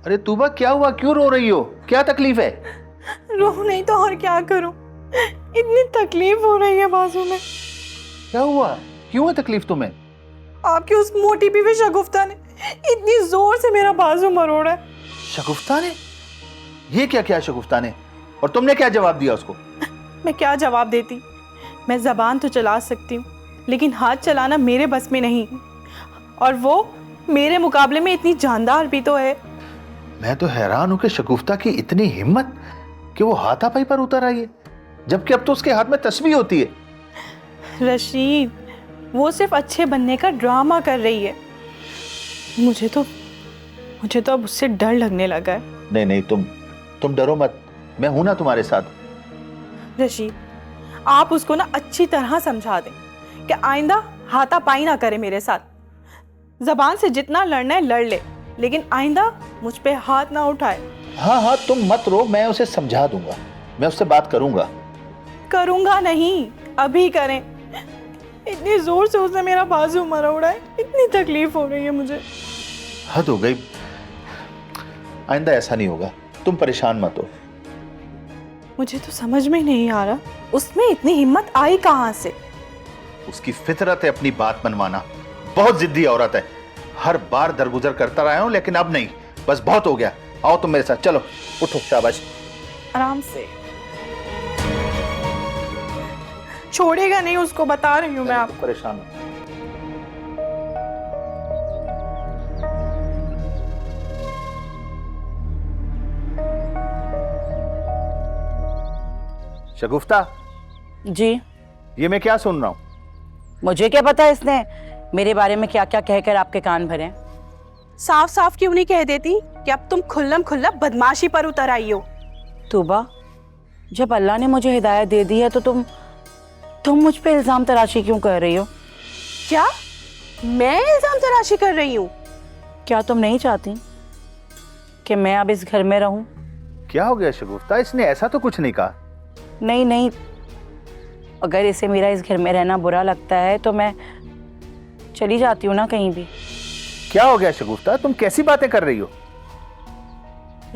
अरे तूबा, क्या हुआ? क्यों रो रही हो? क्या तकलीफ है? रो नहीं तो और क्या करूं, इतनी तकलीफ हो रही है बाजू में। क्या हुआ? क्यों है तकलीफ तुम्हें? आपकी उस मोटी बीवी शगुफ्ता ने इतनी जोर से मेरा बाजू मरोड़ा है। शगुफ्ता ने? ये क्या किया शगुफ्ता ने? और तुमने क्या जवाब दिया उसको? मैं क्या जवाब देती? मैं जबान तो चला सकती हूँ, लेकिन हाथ चलाना मेरे बस में नहीं, और वो मेरे मुकाबले में इतनी जानदार भी तो है। मैं तो हैरान हूं कि शगुफ्ता की इतनी हिम्मत कि वो हाथापाई पर उतर आई है, जबकि अब तो उसके हाथ में तस्बीह होती है। रशीद, वो सिर्फ अच्छे बनने का ड्रामा कर रही है। मुझे तो अब उससे डर लगने लगा है। नहीं नहीं, तुम डरो मत, मैं हूं ना तुम्हारे साथ। रशीद, आप उसको ना अच्छी तरह समझा दें कि आइंदा हाथापाई ना करे मेरे साथ। जबान से जितना लड़ना है लड़ ले, लेकिन आइंदा मुझ पे हाथ ना उठाए। हाँ हाँ, तुम मत रो, मैं उसे समझा दूंगा, मैं उससे बात करूंगा। करूंगा नहीं, अभी करें। इतनी जोर से उसने मेरा बाजू मरोड़ा है, इतनी तकलीफ हो रही है मुझे। हद हो गई, आइंदा ऐसा नहीं होगा, तुम परेशान मत हो। मुझे तो समझ में नहीं आ रहा, उसमें इतनी हिम्मत आई कहां से? उसकी फितरत है अपनी बात मनवाना, बहुत जिद्दी औरत है। हर बार दरगुजर करता रहा हूं, लेकिन अब नहीं, बस बहुत हो गया। आओ तुम मेरे साथ, चलो उठो, शाबाश। आराम से, छोड़ेगा नहीं उसको, बता रही हूँ मैं आपको। परेशान हो। शगुफ्ता जी, ये मैं क्या सुन रहा हूँ? मुझे क्या पता इसने मेरे बारे में क्या क्या कहकर आपके कान भरे। साफ साफ क्यों नहीं कह देती कि अब तुम खुल्लम खुल्ला बदमाशी पर उतर आई हो? तूबा, जब अल्लाह ने मुझे हिदायत दे दी है तो तुम मुझ पे इल्जाम तराशी क्यों कर रही हो? क्या मैं इल्जाम तराशी कर रही हूँ? क्या तुम नहीं चाहती कि मैं अब इस घर में रहूं? क्या हो गया शगुफ्ता? इसने ऐसा तो कुछ नहीं कहा। नहीं नहीं, अगर इसे मेरा इस घर में रहना बुरा लगता है तो मैं चली जाती हूँ ना कहीं भी। क्या हो गया शगुफ्ता? तुम कैसी बातें कर रही हो?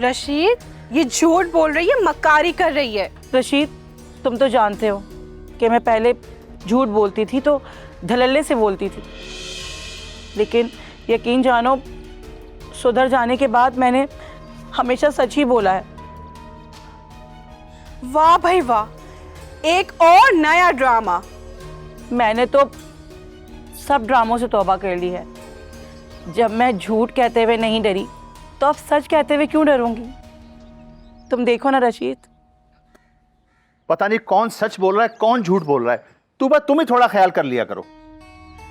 रशीद, ये झूठ बोल रही है, मक्कारी कर रही है। रशीद, तुम तो जानते हो कि मैं पहले झूठ बोलती थी तो धलल्ले से बोलती थी, लेकिन यकीन जानो सुधर जाने के बाद मैंने हमेशा सच ही बोला है। वाह भाई वाह, एक और नया ड्रामा। मैंने तो सब ड्रामों से तौबा कर ली है। जब मैं झूठ कहते हुए नहीं डरी तो अब सच कहते हुए क्यों डरूंगी? तुम देखो ना रशीद। पता नहीं कौन सच बोल रहा है, कौन झूठ बोल रहा है। तुम ही थोड़ा ख्याल कर लिया करो।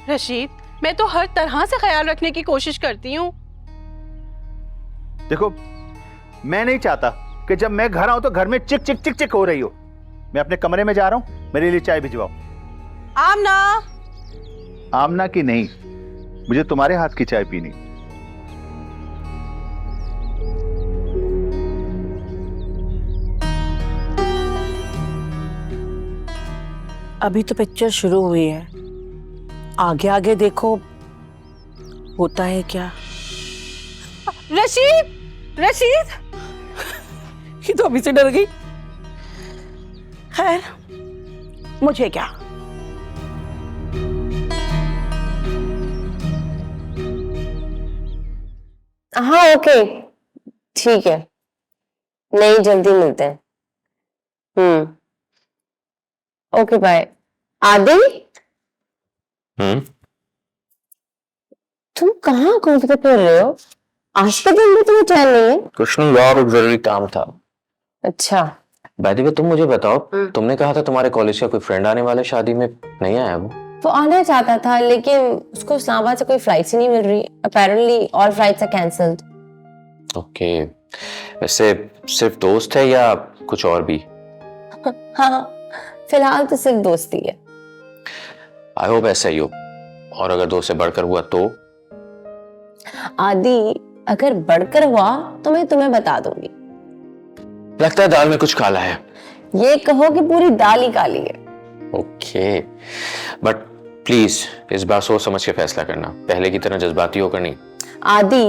रशीद, मैं तो हर तरह से ख्याल रखने की कोशिश करती हूँ। देखो, मैं नहीं चाहता कि जब मैं घर आऊं तो घर में चिक चिक चिक चिक हो रही हो। मैं अपने कमरे में जा रहा हूं, मेरे लिए चाय भिजवाओ। आमना। आमना की नहीं, मुझे तुम्हारे हाथ की चाय पीनी। अभी तो पिक्चर शुरू हुई है, आगे आगे देखो होता है क्या। रशीद, रशीद, ये तो अभी से डर गई। खैर, मुझे क्या। हाँ ओके, ठीक है, नहीं जल्दी मिलते हैं। Okay bye. आदि, तुम कहाँ घूमते फिर रहे हो? आज के दिन में तुम्हें चैन नहीं है? कुछ नहीं यार, एक जरूरी काम था। अच्छा, बाय द वे तुम मुझे बताओ, तुमने कहा था तुम्हारे कॉलेज का कोई फ्रेंड आने वाला है, शादी में नहीं आया वो आना चाहता था लेकिन उसको इस्लामाबाद से कोई फ्लाइट ही नहीं मिल रही। Apparently all flights are cancelled. Okay, वैसे सिर्फ दोस्त है या कुछ और भी? हाँ, फिलहाल तो सिर्फ दोस्ती है। आई होप ऐसा ही हो, और अगर दोस्त से बढ़कर हुआ तो? आदि, अगर बढ़कर हुआ तो मैं तुम्हें बता दूंगी। लगता है दाल में कुछ काला है। ये कहो कि पूरी दाल ही काली है। ओके, बट प्लीज इस बार सोच समझ के फैसला करना, पहले की तरह जज्बाती होकर नहीं। Aadi,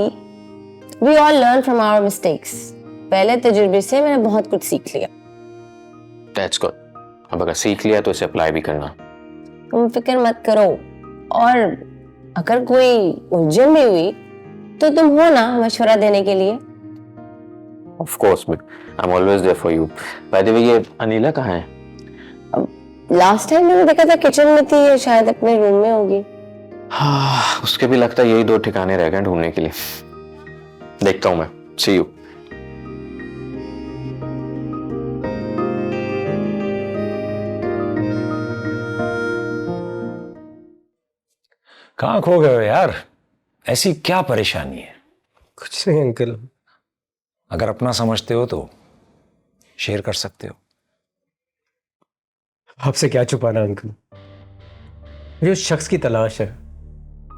we all learn from our mistakes. पहले तजुर्बे से मैंने बहुत कुछ सीख लिया। That's good. अब अगर सीख लिया तो इसे अप्लाई भी करना। तुम फिक्र मत करो, और अगर कोई उलझन भी हुई तो तुम हो ना मशवरा देने के लिए। Of course, I am always there for you. By the way, ये अनिला कहाँ है? लास्ट टाइम मैंने देखा था किचन में थी, या शायद अपने रूम में होगी। हाँ, उसके भी लगता है यही 2 ठिकाने रह गए ढूंढने के लिए। देखता हूं मैं। सी यू। कहाँ खो गए हो यार? ऐसी क्या परेशानी है? कुछ नहीं अंकल। अगर अपना समझते हो तो शेयर कर सकते हो। आपसे क्या छुपाना अंकल, मुझे उस शख्स की तलाश है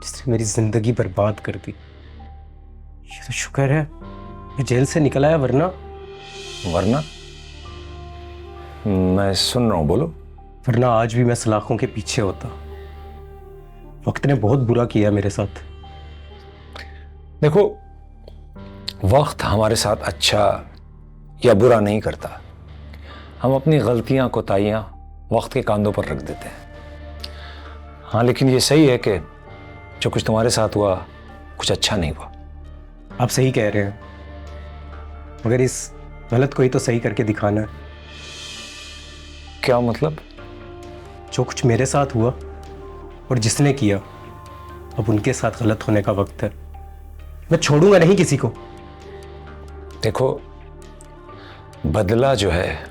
जिसने मेरी जिंदगी बर्बाद कर दी। ये तो शुक्र है मैं जेल से निकल आया, वरना? मैं सुन रहा हूं, बोलो। वरना आज भी मैं सलाखों के पीछे होता। वक्त ने बहुत बुरा किया मेरे साथ। देखो, वक्त हमारे साथ अच्छा या बुरा नहीं करता। हम अपनी गलतियां कोताहियां वक्त के कांधों पर रख देते हैं। हाँ, लेकिन ये सही है कि जो कुछ तुम्हारे साथ हुआ कुछ अच्छा नहीं हुआ। आप सही कह रहे हैं, मगर इस गलत को ही तो सही करके दिखाना है। क्या मतलब? जो कुछ मेरे साथ हुआ और जिसने किया, अब उनके साथ गलत होने का वक्त है। मैं छोड़ूंगा नहीं किसी को। देखो, बदला जो है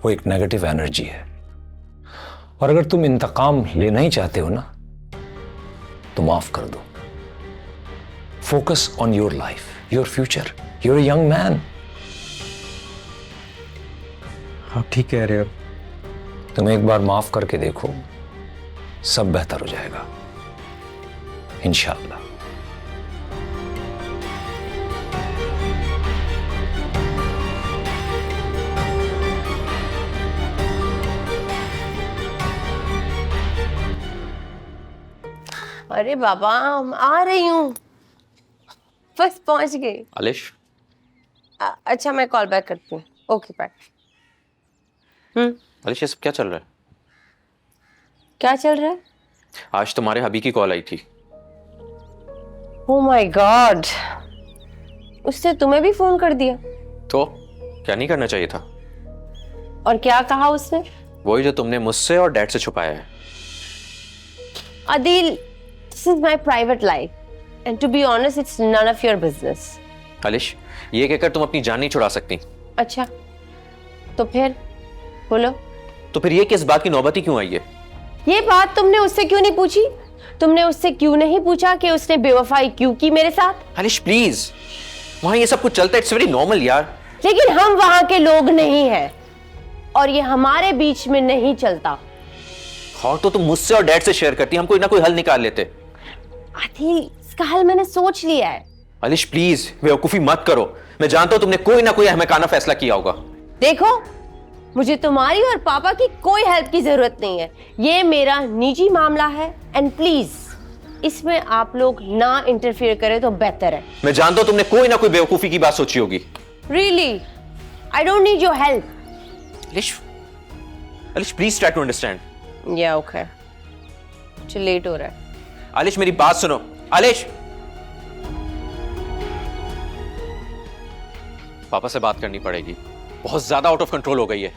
वो एक नेगेटिव एनर्जी है, और अगर तुम इंतकाम लेना ही चाहते हो ना तो माफ कर दो। Focus on your life, your future. You're a young man. आप ठीक कह रहे हो। तुम एक बार माफ करके देखो, सब बेहतर हो जाएगा इंशाअल्लाह। अरे बाबा, आ रही हूँ, बस पहुंच गई। आलिश, अच्छा, मैं कॉल बैक करती हूँ। Okay, bye. आलिश, ये सब क्या चल रहा है? क्या चल रहा है? आज तुम्हारे हबी की कॉल आई थी। ओह माय गॉड, उसने तुम्हें भी फोन कर दिया? तो क्या नहीं करना चाहिए था? और क्या कहा उसने? वही जो तुमने मुझसे और डैड से छुपाया है। Adil, this is my private life, and to be honest, it's none of your business. आलिश, ये कहकर तुम अपनी जान नहीं छुड़ा सकती। अच्छा, तो फिर बोलो। तो फिर ये किस बात की नौबत ही क्यों आई है? ये बात तुमने उससे क्यों नहीं पूछी? तुमने उससे क्यों नहीं पूछा कि उसने बेवफाई क्यों की मेरे साथ? आलिश प्लीज, वहां ये सब कुछ चलता है, इट्स वेरी नॉर्मल यार। लेकिन हम वहां के लोग नहीं हैं, और ये हमारे बीच में नहीं चलता। और तो तुम मुझसे और डैड से शेयर करती, हम कोई ना कोई हल निकाल लेते। आदिल, इसका हल मैंने सोच लिया है। आलिश प्लीज, बेवकूफी मत करो। मैं जानता हूं तुमने कोई ना कोई अहमकाना फैसला किया होगा। देखो, मुझे तुम्हारी और पापा की कोई हेल्प की जरूरत नहीं है। ये मेरा निजी मामला है, एंड प्लीज इसमें आप लोग ना इंटरफियर करें तो बेहतर है। मैं जानता हूं तुमने कोई ना कोई बेवकूफी की बात सोची होगी। Really, I don't need your help. Alish please try to understand. या ओके, चल लेट हो रहा है। आलिश मेरी बात सुनो। आलिश, पापा से बात करनी पड़ेगी, बहुत ज्यादा आउट ऑफ कंट्रोल हो गई है।